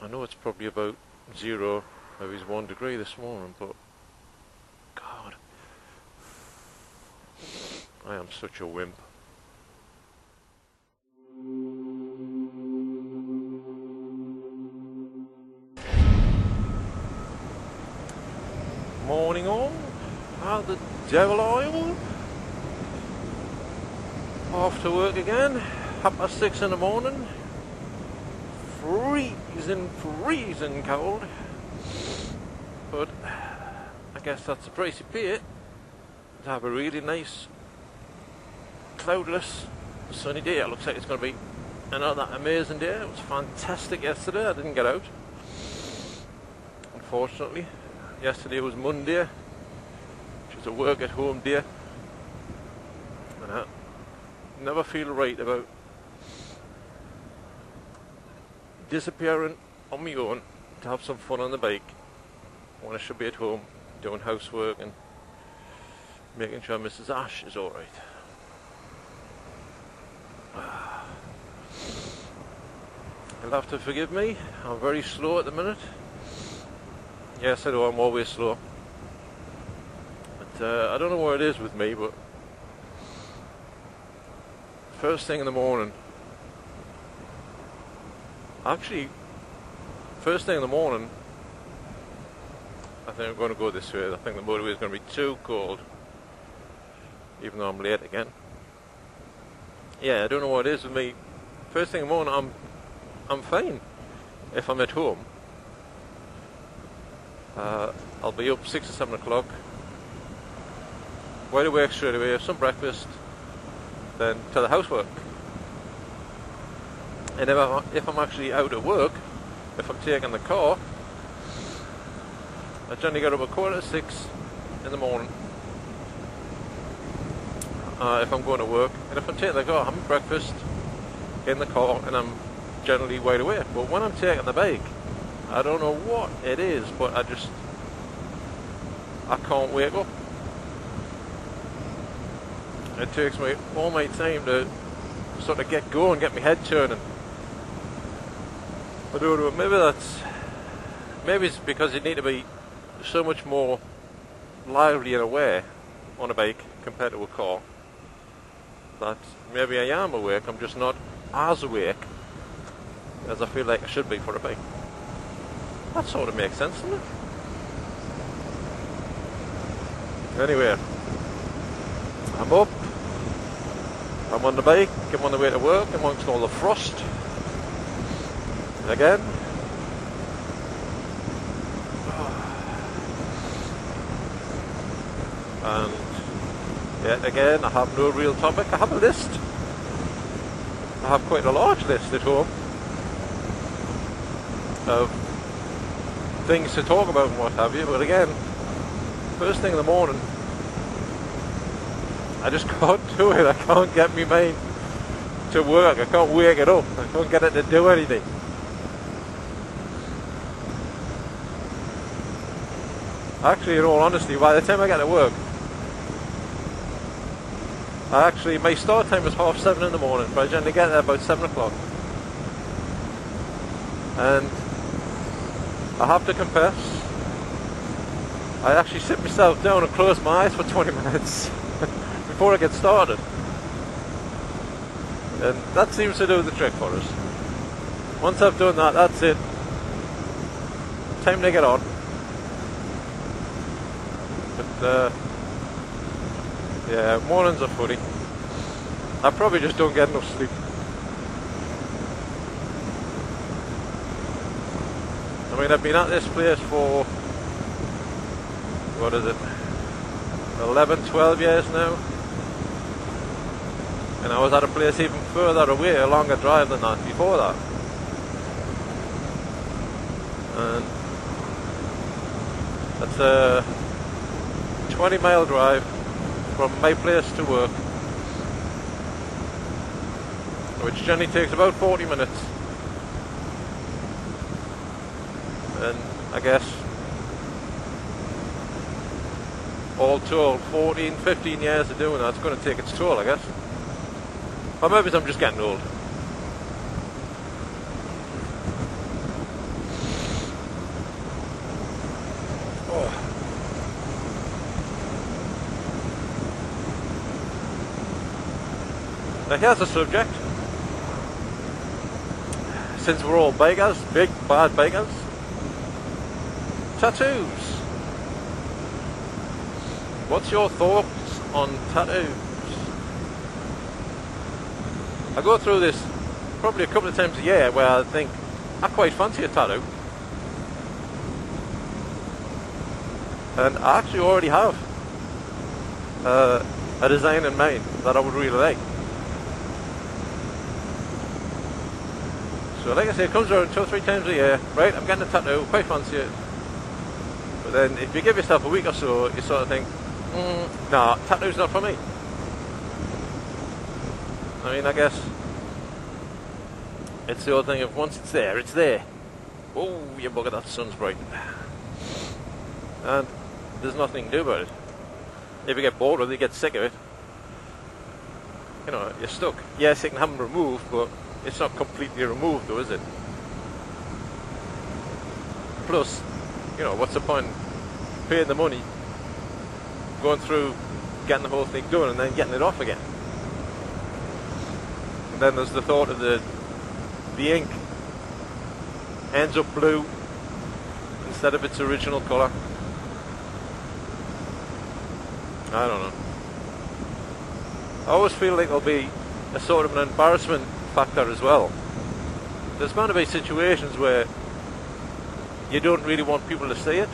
I know it's probably about 0, maybe it's 1 degree this morning, but God, I am such a wimp. Morning all, out the devil oil. Off to work again, 6:30 in the morning. Freezing cold. But I guess that's the price you pay to have a really nice, cloudless, sunny day. It looks like it's going to be another amazing day. It was fantastic yesterday. I didn't get out, unfortunately. Yesterday was Monday, which is a work at home day, and I never feel right about disappearing on my own to have some fun on the bike when I should be at home doing housework and making sure Mrs. Ash is alright. You'll have to forgive me, I'm very slow at the minute. Yes, I know I'm always slow, but I don't know what it is with me, but first thing in the morning, actually, first thing in the morning, I think I'm going to go this way. I think the motorway is going to be too cold, even though I'm late again. Yeah, I don't know what it is with me. First thing in the morning, I'm fine if I'm at home. I'll be up 6 or 7 o'clock, wide awake straight away, have some breakfast, then to the housework. And if I'm actually out at work, if I'm taking the car, I generally get up at 6:15 in the morning if I'm going to work. And if I'm taking the car, I'm having breakfast in the car, and I'm generally wide awake. But when I'm taking the bike, I don't know what it is, but I can't wake up. It takes me all my time to sort of get going, get my head turning. I don't know, maybe it's because you need to be so much more lively and aware on a bike compared to a car, that maybe I am awake, I'm just not as awake as I feel like I should be for a bike. That sort of makes sense, doesn't it? Anyway, I'm up, I'm on the bike, I'm on the way to work amongst all the frost again. And yet again, I have no real topic. I have a list. I have quite a large list at home of things to talk about and what have you, but again, first thing in the morning, I just can't do it. I can't get my mind to work. I can't wake it up. I can't get it to do anything. Actually, in all honesty, by the time I get to work, my start time is 7:30 in the morning, but I generally get there about 7 o'clock. And I have to confess, I actually sit myself down and close my eyes for 20 minutes before I get started. And that seems to do the trick for us. Once I've done that, that's it. Time to get on. But yeah, mornings are funny. I probably just don't get enough sleep. I mean, I've been at this place for, 11, 12 years now. And I was at a place even further away, a longer drive than that before that. And that's a 20-mile drive from my place to work, which generally takes about 40 minutes. And I guess all told, 14, 15 years of doing that, it's going to take its toll, I guess. Or maybe I'm just getting old. Now here's a subject. Since we're all bikers, big bad bikers, tattoos. What's your thoughts on tattoos? I go through this probably a couple of times a year where I think I quite fancy a tattoo. And I actually already have a design in mind that I would really like. So like I say, it comes around 2 or 3 times a year. Right, I'm getting a tattoo, quite fancy it. But then if you give yourself a week or so, you sort of think, nah, tattoo's not for me. I mean, I guess it's the old thing of once it's there, it's there. Oh, you bugger, that sun's bright. And there's nothing to do about it. If you get bored with it, you get sick of it, you know, you're stuck. Yes, you can have them removed, but it's not completely removed though, is it? Plus, you know, what's the point paying the money, going through getting the whole thing done and then getting it off again? And then there's the thought of the ink ends up blue instead of its original colour. I don't know. I always feel like there'll be a sort of an embarrassment factor as well. There's bound to be situations where you don't really want people to see it.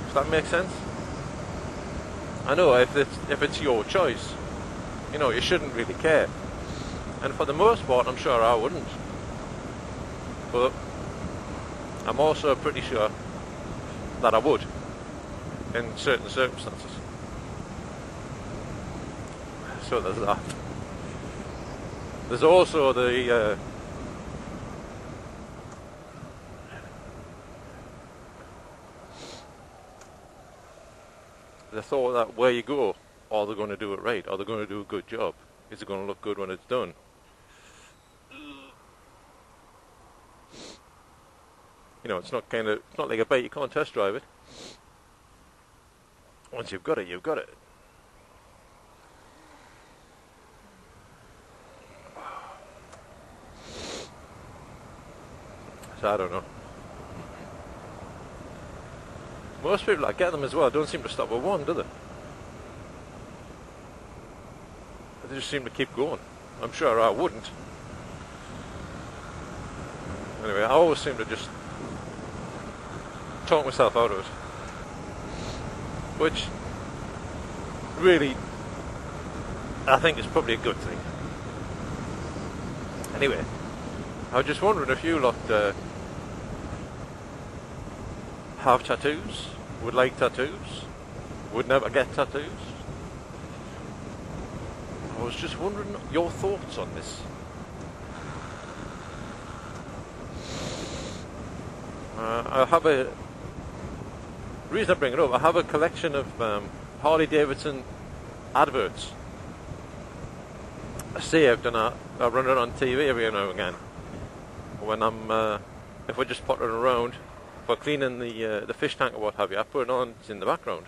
Does that make sense? I know if it's your choice, you know, you shouldn't really care. And for the most part, I'm sure I wouldn't. But I'm also pretty sure that I would in certain circumstances. So there's that. There's also the thought that where you go, are they going to do it right? Are they going to do a good job? Is it going to look good when it's done? You know, it's not like a bike, you can't test drive it. Once you've got it, you've got it. So I don't know. Most people that get them as well don't seem to stop at one, do they? They just seem to keep going. I'm sure I wouldn't. Anyway, I always seem to just talk myself out of it. Which, really, I think is probably a good thing. Anyway, I was just wondering if you lot have tattoos, would like tattoos, would never get tattoos. I was just wondering your thoughts on this. I have the reason I bring it up, I have a collection of Harley Davidson adverts saved, and I run it on TV every now and again when I'm if we're just pottering around for cleaning the fish tank or what have you. I put it on, it's in the background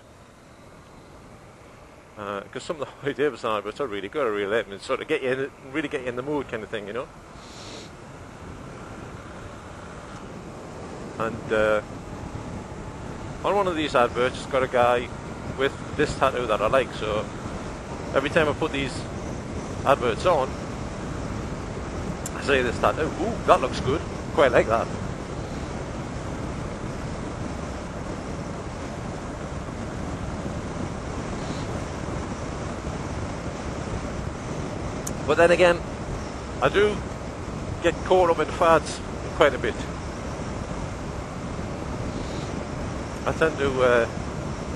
because some of the Harley Davidson adverts are really good. I really like them and sort of really get you in the mood kind of thing, you know. And on one of these adverts, it's got a guy with this tattoo that I like. So every time I put these adverts on, I say this tattoo, ooh, that looks good. Quite like that. But then again, I do get caught up in fads quite a bit. I tend to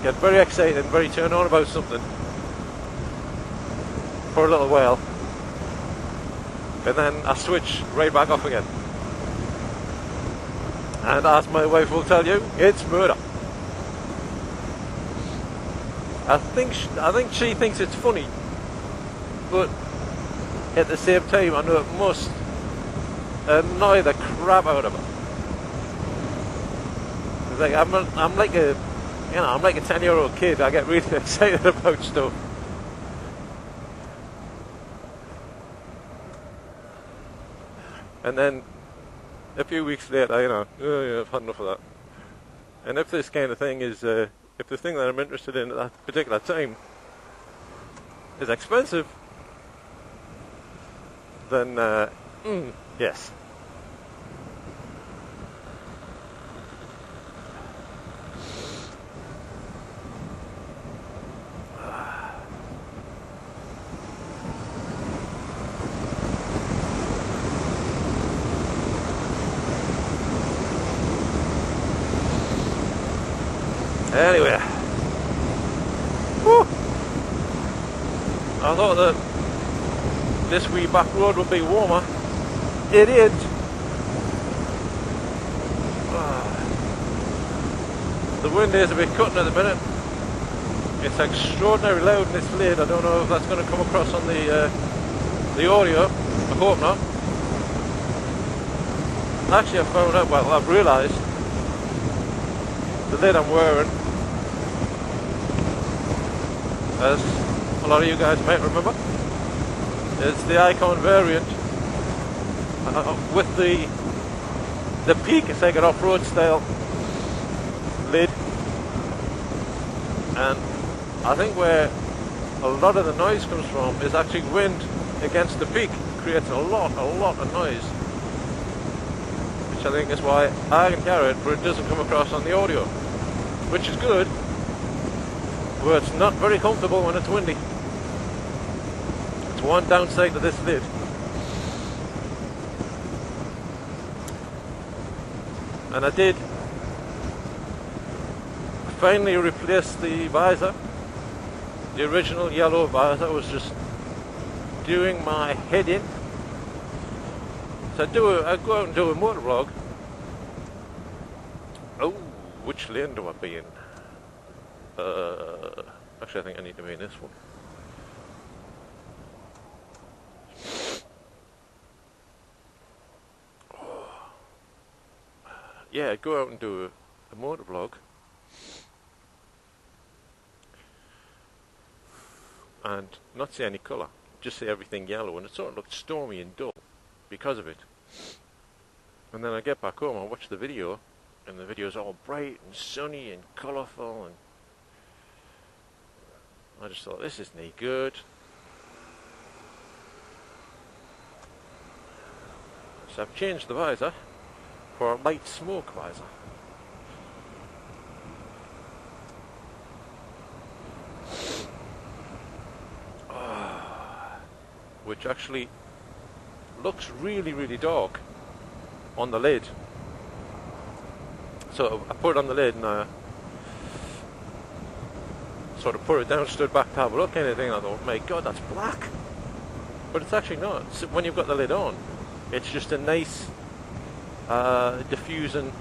get very excited and very turned on about something for a little while, and then I switch right back off again. And as my wife will tell you, it's murder. I think she thinks it's funny, but at the same time, I know it must annoy the crap out of her. It's like I'm like a 10-year-old kid. I get really excited about stuff. and then a few weeks later, you know, oh yeah, I've had enough of that. And if this kind of thing is, if the thing that I'm interested in at that particular time is expensive, then yes. Anyway, whew, I thought that this wee back road would be warmer. It is. The wind is a bit cutting at the minute. It's extraordinarily loud in this blade. I don't know if that's going to come across on the audio. I hope not. Actually, I found out, well, I've realised the lid I'm wearing, as a lot of you guys might remember, is the Icon variant with the peak. It's like an off-road style lid, and I think where a lot of the noise comes from is actually wind against the peak. It creates a lot of noise, which I think is why I can carry it, but it doesn't come across on the audio, which is good, but it's not very comfortable when it's windy. It's one downside to this lid. And I did finally replace the visor. The original yellow visor was just doing my head in. So I go out and do a motor vlog. Oh, which lane do I be in? Actually, I think I need to be in this one. Yeah, go out and do a motor vlog. And not see any colour, just see everything yellow, and it sort of looked stormy and dull because of it. And then I get back home, I watch the video, and the video's all bright and sunny and colourful, and I just thought, this isn't any good. So I've changed the visor for a light smoke visor. Which actually looks really dark on the lid. So I put it on the lid and I sort of put it down, stood back to have a look and anything. I thought, my God, that's black. But it's actually not. So when you've got the lid on, it's just a nice diffusing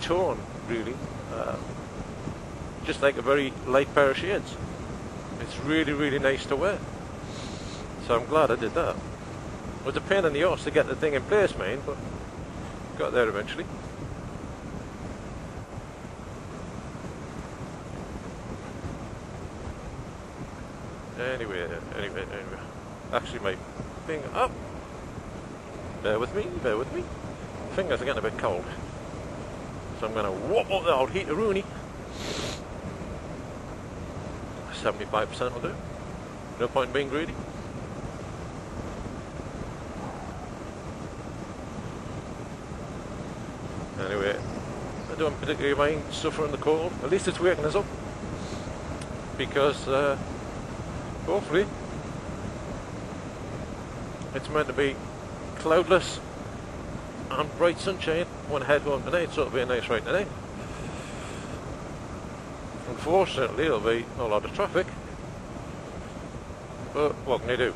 tone, really. Just like a very light pair of shades. It's really nice to wear. So I'm glad I did that. It was a pain in the arse to get the thing in place, man, but got there eventually. Anyway. Actually, my finger up. Bear with me. Fingers are getting a bit cold. So I'm going to whop up the old heat-a-rooney. 75% will do. No point in being greedy. Anyway, I don't particularly mind suffering the cold. At least it's waking us up. Because hopefully it's meant to be cloudless and bright sunshine when I head home tonight, so it'll be a nice ride today. Unfortunately, there'll be a lot of traffic, but what can you do?